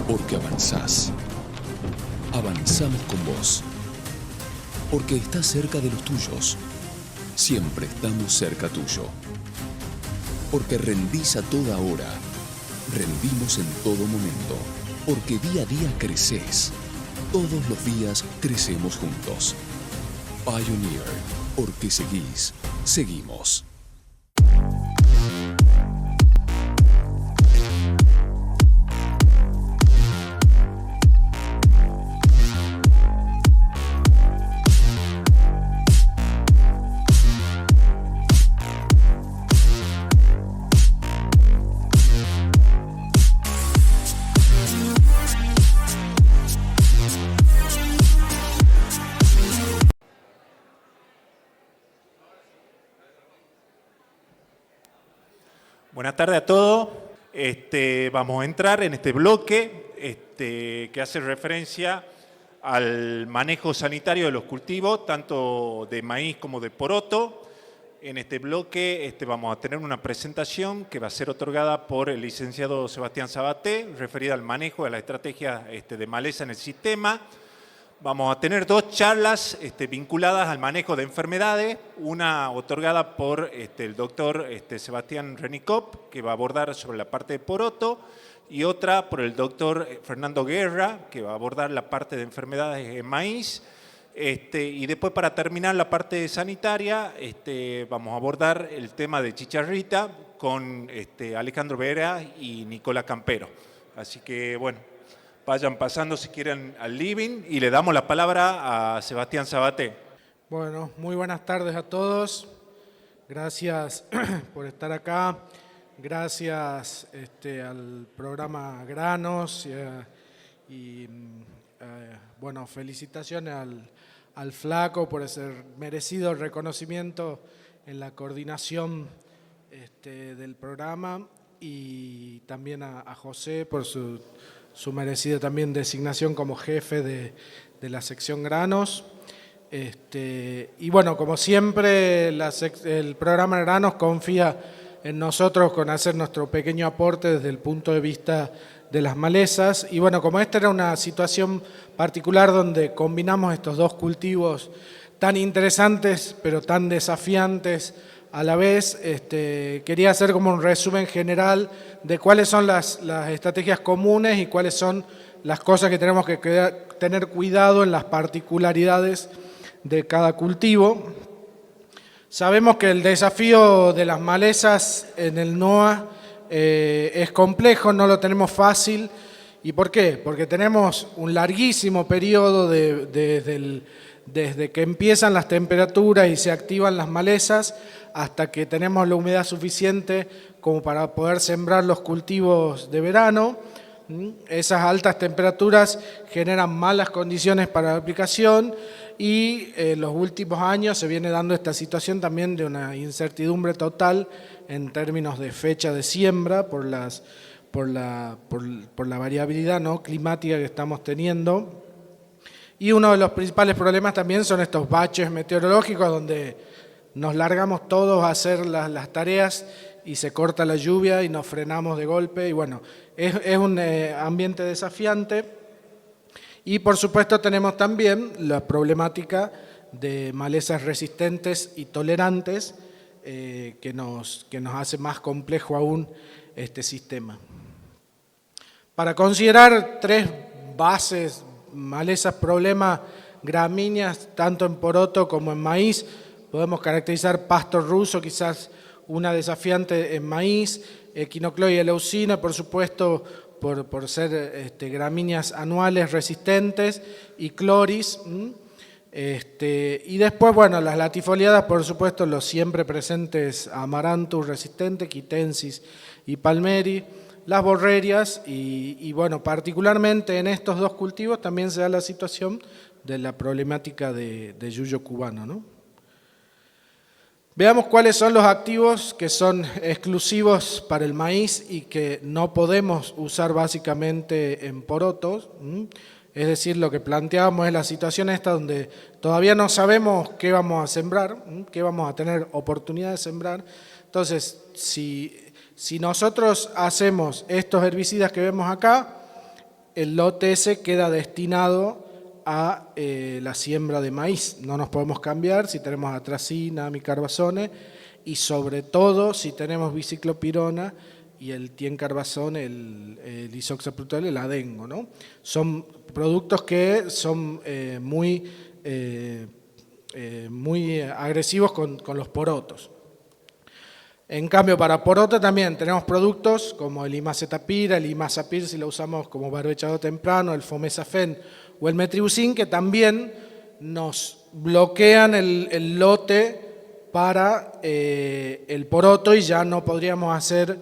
Porque avanzás. Avanzamos con vos. Porque estás cerca de los tuyos. Siempre estamos cerca tuyo. Porque rendís a toda hora. Rendimos en todo momento. Porque día a día creces. Todos los días crecemos juntos. Pioneer. Porque seguís. Seguimos. Buenas tardes a todos. Vamos a entrar en este bloque que hace referencia al manejo sanitario de los cultivos, tanto de maíz como de poroto. En este bloque vamos a tener una presentación que va a ser otorgada por el licenciado Sebastián Sabaté, referida al manejo de la estrategia de maleza en el sistema. Vamos a tener dos charlas vinculadas al manejo de enfermedades, una otorgada por el doctor Sebastián Renicop, que va a abordar sobre la parte de poroto, y otra por el doctor Fernando Guerra, que va a abordar la parte de enfermedades en maíz. Y después, para terminar la parte sanitaria, vamos a abordar el tema de chicharrita con Alejandro Vera y Nicolás Campero. Así que, bueno, vayan pasando si quieren al living y le damos la palabra a Sebastián Sabaté. Bueno, muy buenas tardes a todos. Gracias por estar acá. Gracias al programa Granos bueno, felicitaciones al Flaco por ese merecido reconocimiento en la coordinación del programa y también a José por su merecida también designación como jefe de la sección Granos. Y bueno, como siempre, el programa Granos confía en nosotros con hacer nuestro pequeño aporte desde el punto de vista de las malezas. Y bueno, como esta era una situación particular donde combinamos estos dos cultivos tan interesantes pero tan desafiantes a la vez, quería hacer como un resumen general de cuáles son las estrategias comunes y cuáles son las cosas que tenemos que tener cuidado en las particularidades de cada cultivo. Sabemos que el desafío de las malezas en el NOA es complejo, no lo tenemos fácil. ¿Y por qué? Porque tenemos un larguísimo periodo desde que empiezan las temperaturas y se activan las malezas hasta que tenemos la humedad suficiente como para poder sembrar los cultivos de verano. Esas altas temperaturas generan malas condiciones para la aplicación y en los últimos años se viene dando esta situación también de una incertidumbre total en términos de fecha de siembra por la variabilidad, ¿no?, climática que estamos teniendo. Y uno de los principales problemas también son estos baches meteorológicos donde nos largamos todos a hacer las tareas y se corta la lluvia y nos frenamos de golpe. Y bueno, es un ambiente desafiante. Y por supuesto tenemos también la problemática de malezas resistentes y tolerantes que nos hace más complejo aún este sistema. Para considerar tres bases, malezas, problemas, gramíneas, tanto en poroto como en maíz, podemos caracterizar pasto ruso, quizás una desafiante en maíz, equinocloa leucina, por supuesto, por ser gramíneas anuales resistentes, y cloris. Y después, bueno, las latifoliadas, por supuesto, los siempre presentes amaranthus resistente, quitensis y palmeri, las borrerias, y bueno, particularmente en estos dos cultivos también se da la situación de la problemática de yuyo cubano, ¿no? Veamos cuáles son los activos que son exclusivos para el maíz y que no podemos usar básicamente en porotos. Es decir, lo que planteábamos es la situación esta donde todavía no sabemos qué vamos a sembrar, qué vamos a tener oportunidad de sembrar. Entonces, si nosotros hacemos estos herbicidas que vemos acá, el lote ese queda destinado a la siembra de maíz. No nos podemos cambiar si tenemos atracina, amicarbazone y sobre todo si tenemos biciclopirona y el tiencarbazón, el isoxaprutol, el adengo, ¿no? Son productos que son muy agresivos con los porotos. En cambio, para poroto también tenemos productos como el imacetapir, el imazapir, si lo usamos como barbechado temprano, el fomesafen o el metribuzin, que también nos bloquean el lote para el poroto y ya no podríamos hacer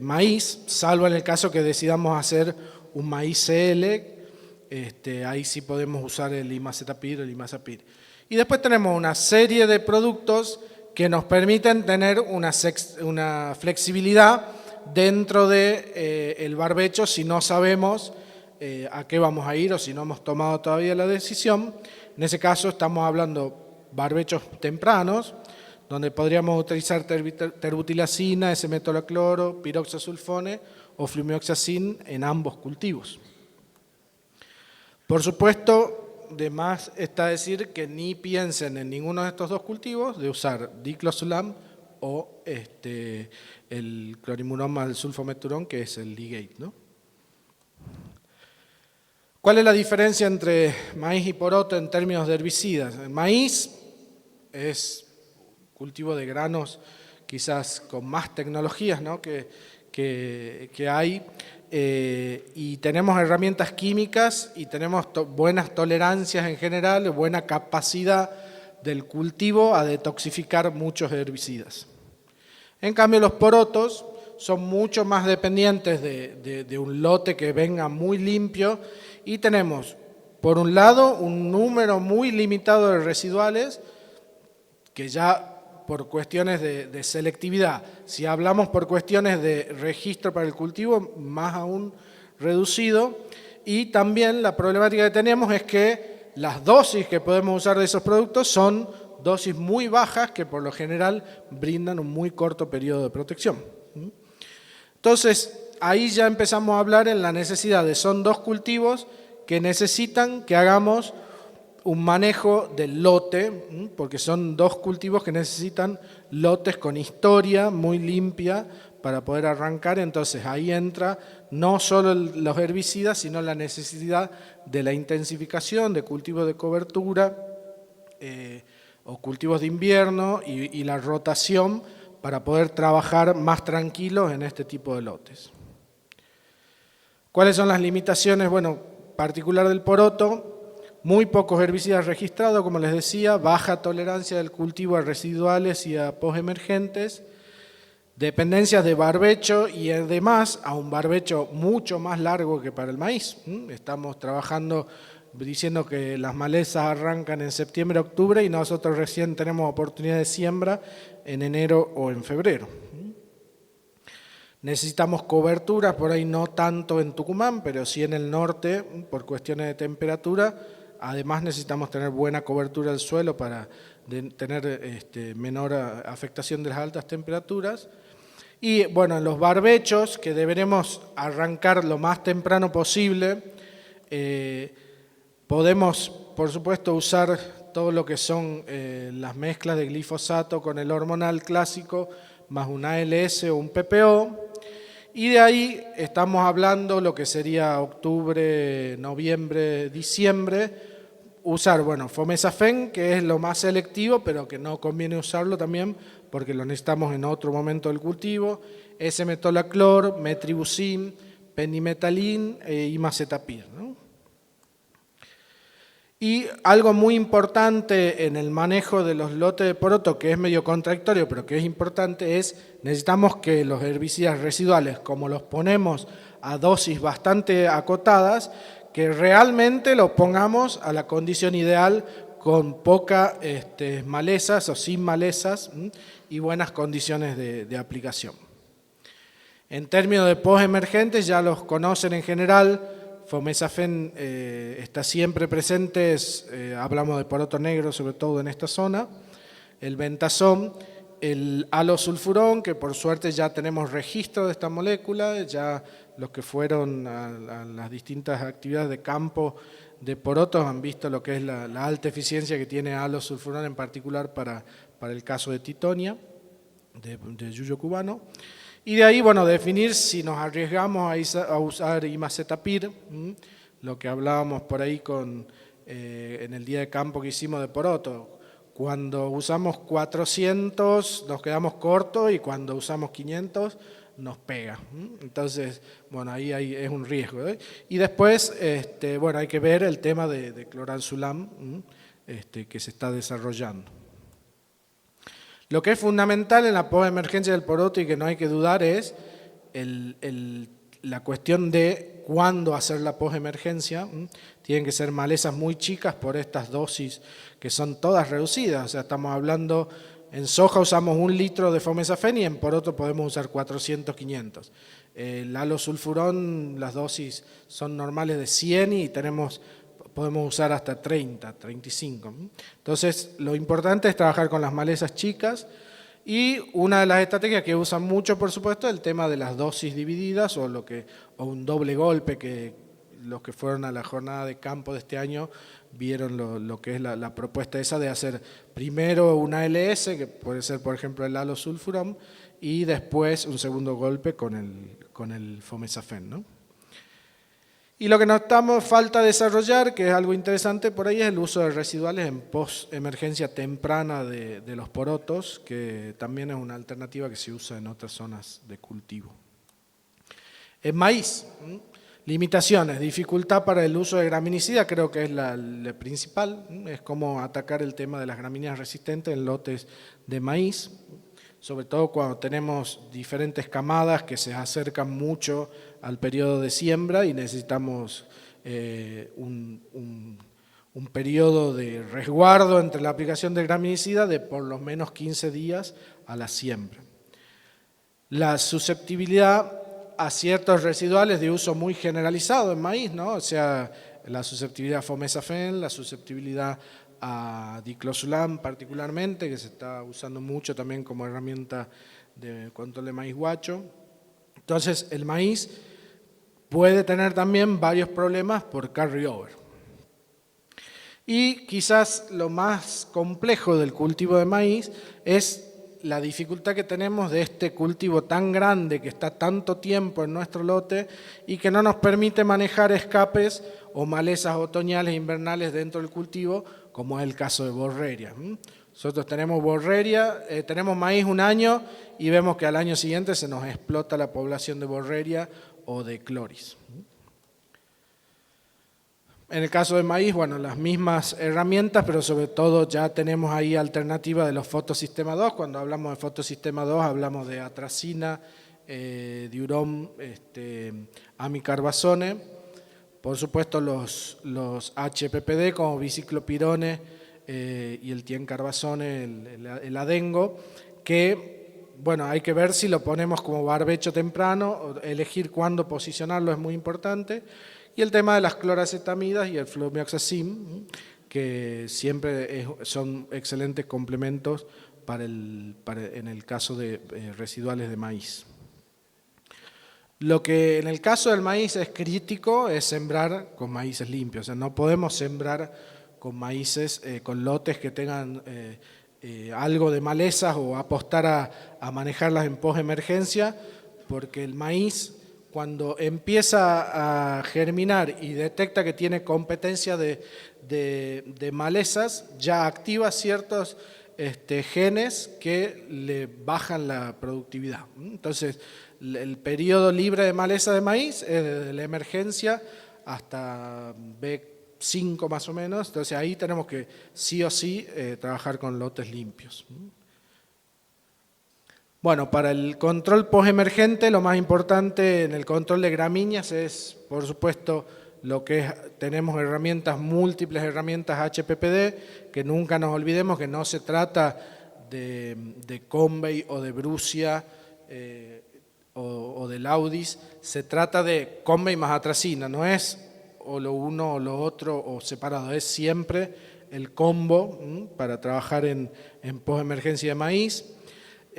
maíz, salvo en el caso que decidamos hacer un maíz CL, ahí sí podemos usar el imacetapir o el imazapir. Y después tenemos una serie de productos que nos permiten tener una flexibilidad dentro del barbecho si no sabemos a qué vamos a ir o si no hemos tomado todavía la decisión. En ese caso estamos hablando barbechos tempranos, donde podríamos utilizar terbutilacina, S-metolacloro, piroxasulfone o flumioxacin en ambos cultivos. Por supuesto, de más está decir que ni piensen en ninguno de estos dos cultivos de usar diclosulam o el clorimunoma del sulfometurón, que es el Ligate, ¿no? ¿Cuál es la diferencia entre maíz y poroto en términos de herbicidas? El maíz es cultivo de granos quizás con más tecnologías, ¿no? que hay, y tenemos herramientas químicas y tenemos buenas tolerancias en general, buena capacidad del cultivo a detoxificar muchos herbicidas. En cambio, los porotos son mucho más dependientes de un lote que venga muy limpio y tenemos, por un lado, un número muy limitado de residuales que ya por cuestiones de selectividad, si hablamos por cuestiones de registro para el cultivo, más aún reducido, y también la problemática que tenemos es que las dosis que podemos usar de esos productos son dosis muy bajas que por lo general brindan un muy corto periodo de protección. Entonces, ahí ya empezamos a hablar en la necesidad de, son dos cultivos que necesitan que hagamos un manejo del lote, porque son dos cultivos que necesitan lotes con historia muy limpia para poder arrancar. Entonces ahí entra no solo los herbicidas, sino la necesidad de la intensificación de cultivos de cobertura o cultivos de invierno y la rotación para poder trabajar más tranquilos en este tipo de lotes. ¿Cuáles son las limitaciones? Bueno, particular del poroto. Muy pocos herbicidas registrados, como les decía, baja tolerancia del cultivo a residuales y a postemergentes, dependencias de barbecho y además a un barbecho mucho más largo que para el maíz. Estamos trabajando diciendo que las malezas arrancan en septiembre, octubre y nosotros recién tenemos oportunidad de siembra en enero o en febrero. Necesitamos cobertura, por ahí no tanto en Tucumán, pero sí en el norte por cuestiones de temperatura. Además necesitamos tener buena cobertura del suelo para tener menor afectación de las altas temperaturas. Y bueno, en los barbechos, que deberemos arrancar lo más temprano posible, podemos, por supuesto, usar todo lo que son las mezclas de glifosato con el hormonal clásico, más un ALS o un PPO. Y de ahí estamos hablando lo que sería octubre, noviembre, diciembre, usar, bueno, fomesafen, que es lo más selectivo, pero que no conviene usarlo también porque lo necesitamos en otro momento del cultivo, S-metolaclor, metribuzin, pendimetalin e imacetapir, ¿no? Y algo muy importante en el manejo de los lotes de poroto, que es medio contradictorio, pero que es importante, es necesitamos que los herbicidas residuales, como los ponemos a dosis bastante acotadas, que realmente los pongamos a la condición ideal con pocas malezas o sin malezas y buenas condiciones de aplicación. En términos de postemergentes, ya los conocen en general. Fomesafen está siempre presente, hablamos de poroto negro sobre todo en esta zona, el Ventazón el halosulfurón, que por suerte ya tenemos registro de esta molécula, ya los que fueron a las distintas actividades de campo de porotos han visto lo que es la alta eficiencia que tiene halosulfurón, en particular para el caso de Titonia, de yuyo cubano. Y de ahí, bueno, definir si nos arriesgamos a usar imacetapir, lo que hablábamos por ahí en el día de campo que hicimos de poroto. Cuando usamos 400 nos quedamos cortos y cuando usamos 500 nos pega. Entonces, bueno, ahí es un riesgo. Y después, bueno, hay que ver el tema de cloranzulam que se está desarrollando. Lo que es fundamental en la postemergencia del poroto y que no hay que dudar es la cuestión de cuándo hacer la postemergencia. Tienen que ser malezas muy chicas por estas dosis que son todas reducidas. O sea, estamos hablando, en soja usamos 1 litro de fomesafen y en poroto podemos usar 400, 500. El halosulfurón, las dosis son normales de 100 y podemos usar hasta 30, 35. Entonces, lo importante es trabajar con las malezas chicas. Y una de las estrategias que usan mucho, por supuesto, es el tema de las dosis divididas o un doble golpe, que los que fueron a la jornada de campo de este año vieron lo que es la propuesta esa de hacer primero una ALS, que puede ser, por ejemplo, el halosulfurón, y después un segundo golpe con el fomesafen, ¿no? Y lo que nos falta desarrollar, que es algo interesante por ahí, es el uso de residuales en postemergencia temprana de los porotos, que también es una alternativa que se usa en otras zonas de cultivo. En maíz, limitaciones, dificultad para el uso de graminicida, creo que es la principal, es cómo atacar el tema de las gramíneas resistentes en lotes de maíz, sobre todo cuando tenemos diferentes camadas que se acercan mucho al periodo de siembra y necesitamos un periodo de resguardo entre la aplicación del graminicida de por lo menos 15 días a la siembra. La susceptibilidad a ciertos residuales de uso muy generalizado en maíz, ¿no? O sea, la susceptibilidad a fomesafen, la susceptibilidad a diclosulam particularmente, que se está usando mucho también como herramienta de control de maíz guacho. Entonces, el maíz puede tener también varios problemas por carryover. Y quizás lo más complejo del cultivo de maíz es la dificultad que tenemos de este cultivo tan grande que está tanto tiempo en nuestro lote y que no nos permite manejar escapes o malezas otoñales e invernales dentro del cultivo, como es el caso de borreria. Nosotros tenemos borreria, tenemos maíz un año y vemos que al año siguiente se nos explota la población de borreria o de cloris. En el caso de maíz, bueno, las mismas herramientas, pero sobre todo ya tenemos ahí alternativa de los fotosistema 2. Cuando hablamos de fotosistema 2 hablamos de atracina, diurom, amicarbazone, por supuesto los HPPD como biciclopirone y el tiencarbazone, el adengo, que bueno, hay que ver si lo ponemos como barbecho temprano, elegir cuándo posicionarlo es muy importante. Y el tema de las cloracetamidas y el flumioxazim, que siempre son excelentes complementos en el caso de residuales de maíz. Lo que en el caso del maíz es crítico es sembrar con maíces limpios. O sea, no podemos sembrar con maíces, con lotes que tengan algo de malezas o apostar a manejarlas en postemergencia, porque el maíz, cuando empieza a germinar y detecta que tiene competencia de malezas, ya activa ciertos genes que le bajan la productividad. Entonces, el periodo libre de maleza de maíz es desde la emergencia hasta B5 más o menos. Entonces, ahí tenemos que sí o sí trabajar con lotes limpios. Bueno, para el control postemergente, lo más importante en el control de gramíneas es, por supuesto, lo que tenemos múltiples herramientas HPPD, que nunca nos olvidemos que no se trata de Convey o de Brucia o de Laudis, se trata de Convey más atracina, no es o lo uno o lo otro o separado, es siempre el combo para trabajar en postemergencia de maíz.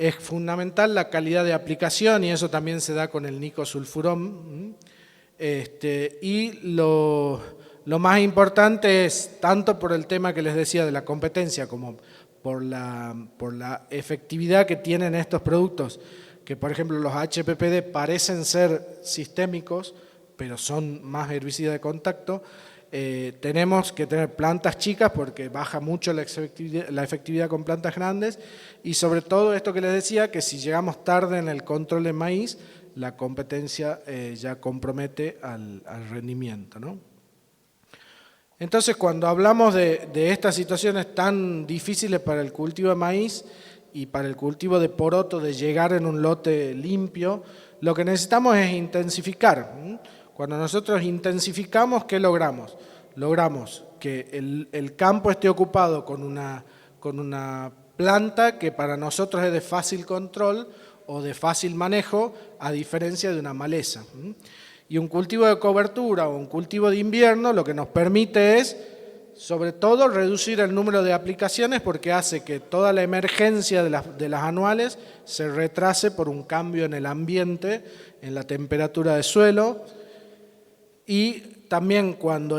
es fundamental la calidad de aplicación y eso también se da con el nicosulfurón. Y lo más importante es, tanto por el tema que les decía de la competencia como por la efectividad que tienen estos productos, que por ejemplo los HPPD parecen ser sistémicos, pero son más herbicidas de contacto. Tenemos que tener plantas chicas porque baja mucho la efectividad con plantas grandes y sobre todo esto que les decía, que si llegamos tarde en el control de maíz, la competencia ya compromete al rendimiento, ¿no? Entonces, cuando hablamos de estas situaciones tan difíciles para el cultivo de maíz y para el cultivo de poroto, de llegar en un lote limpio, lo que necesitamos es intensificar. Cuando nosotros intensificamos, ¿qué logramos? Logramos que el campo esté ocupado con una planta que para nosotros es de fácil control o de fácil manejo, a diferencia de una maleza. Y un cultivo de cobertura o un cultivo de invierno lo que nos permite es, sobre todo, reducir el número de aplicaciones porque hace que toda la emergencia de las anuales se retrase por un cambio en el ambiente, en la temperatura de suelo. Y también cuando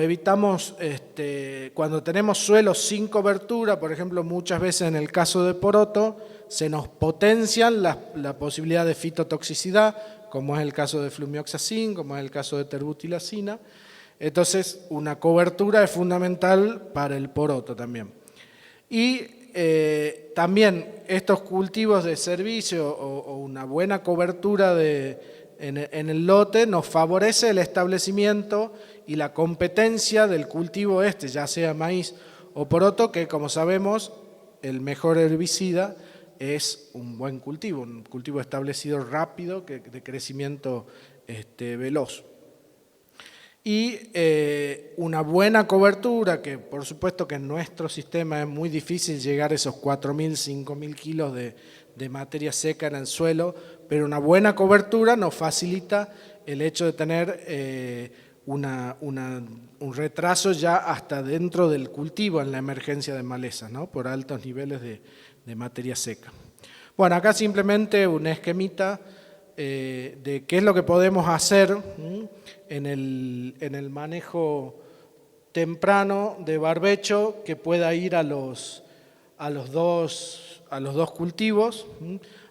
cuando tenemos suelos sin cobertura, por ejemplo, muchas veces en el caso de poroto, se nos potencian la posibilidad de fitotoxicidad, como es el caso de flumioxacin, como es el caso de terbutilacina. Entonces, una cobertura es fundamental para el poroto también. Y también estos cultivos de servicio o una buena cobertura en el lote nos favorece el establecimiento y la competencia del cultivo ya sea maíz o poroto, que como sabemos el mejor herbicida es un buen cultivo, un cultivo establecido rápido, de crecimiento veloz. Y una buena cobertura, que por supuesto que en nuestro sistema es muy difícil llegar a esos 4.000, 5.000 kilos de materia seca en el suelo, pero una buena cobertura nos facilita el hecho de tener un retraso ya hasta dentro del cultivo en la emergencia de malezas, ¿no? Por altos niveles de materia seca. Bueno, acá simplemente un esquemita de qué es lo que podemos hacer en el manejo temprano de barbecho que pueda ir a los dos cultivos.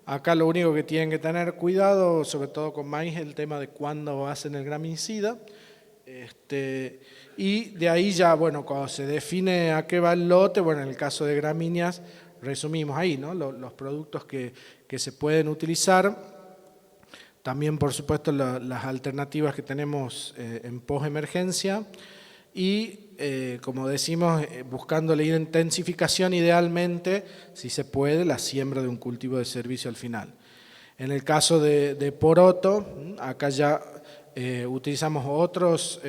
Acá lo único que tienen que tener cuidado, sobre todo con maíz, es el tema de cuándo hacen el graminicida. Y de ahí ya, bueno, cuando se define a qué va el lote, bueno, en el caso de gramíneas, resumimos ahí, ¿no? Los productos que se pueden utilizar. También, por supuesto, las alternativas que tenemos en posemergencia y, como decimos, buscando la intensificación idealmente, si se puede, la siembra de un cultivo de servicio al final. En el caso de poroto, acá ya utilizamos otros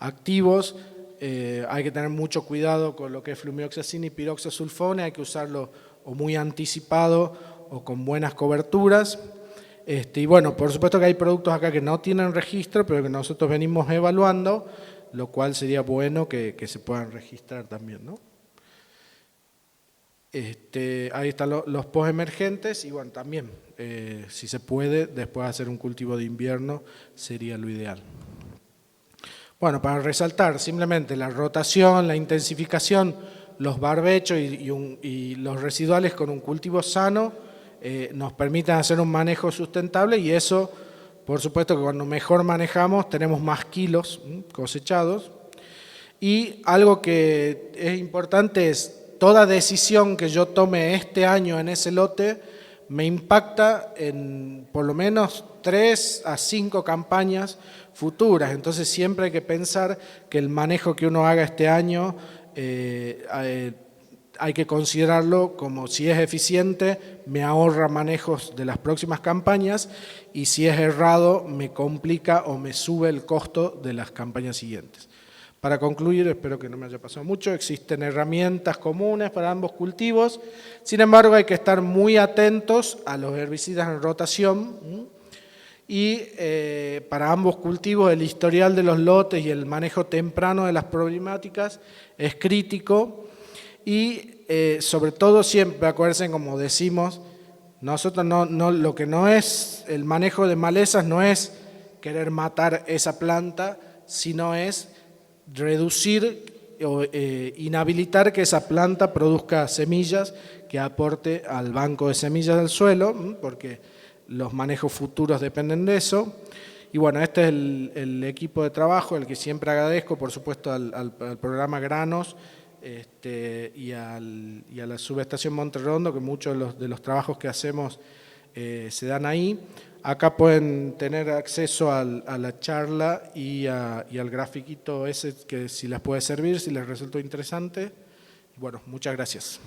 activos. Hay que tener mucho cuidado con lo que es flumioxacin y piroxasulfone, hay que usarlo o muy anticipado o con buenas coberturas. Y bueno, por supuesto que hay productos acá que no tienen registro, pero que nosotros venimos evaluando, lo cual sería bueno que se puedan registrar también, ¿no? Ahí están los posemergentes y bueno, también, si se puede, después hacer un cultivo de invierno sería lo ideal. Bueno, para resaltar simplemente la rotación, la intensificación, los barbechos y los residuales con un cultivo sano, nos permiten hacer un manejo sustentable y eso, por supuesto que cuando mejor manejamos tenemos más kilos cosechados. Y algo que es importante es, toda decisión que yo tome este año en ese lote me impacta en por lo menos 3 a 5 campañas futuras. Entonces siempre hay que pensar que el manejo que uno haga este año hay que considerarlo como, si es eficiente, me ahorra manejos de las próximas campañas y si es errado, me complica o me sube el costo de las campañas siguientes. Para concluir, espero que no me haya pasado mucho, existen herramientas comunes para ambos cultivos, sin embargo hay que estar muy atentos a los herbicidas en rotación y para ambos cultivos el historial de los lotes y el manejo temprano de las problemáticas es crítico y sobre todo siempre, acuérdense, como decimos, Nosotros lo que no es, el manejo de malezas no es querer matar esa planta, sino es reducir o inhabilitar que esa planta produzca semillas que aporte al banco de semillas del suelo, porque los manejos futuros dependen de eso. Y bueno, este es el equipo de trabajo, el que siempre agradezco, por supuesto, al programa Granos y a la subestación Monterrondo, que muchos de los trabajos que hacemos se dan ahí. Acá pueden tener acceso a la charla y al grafiquito ese, que si les puede servir, si les resultó interesante. Y bueno, muchas gracias.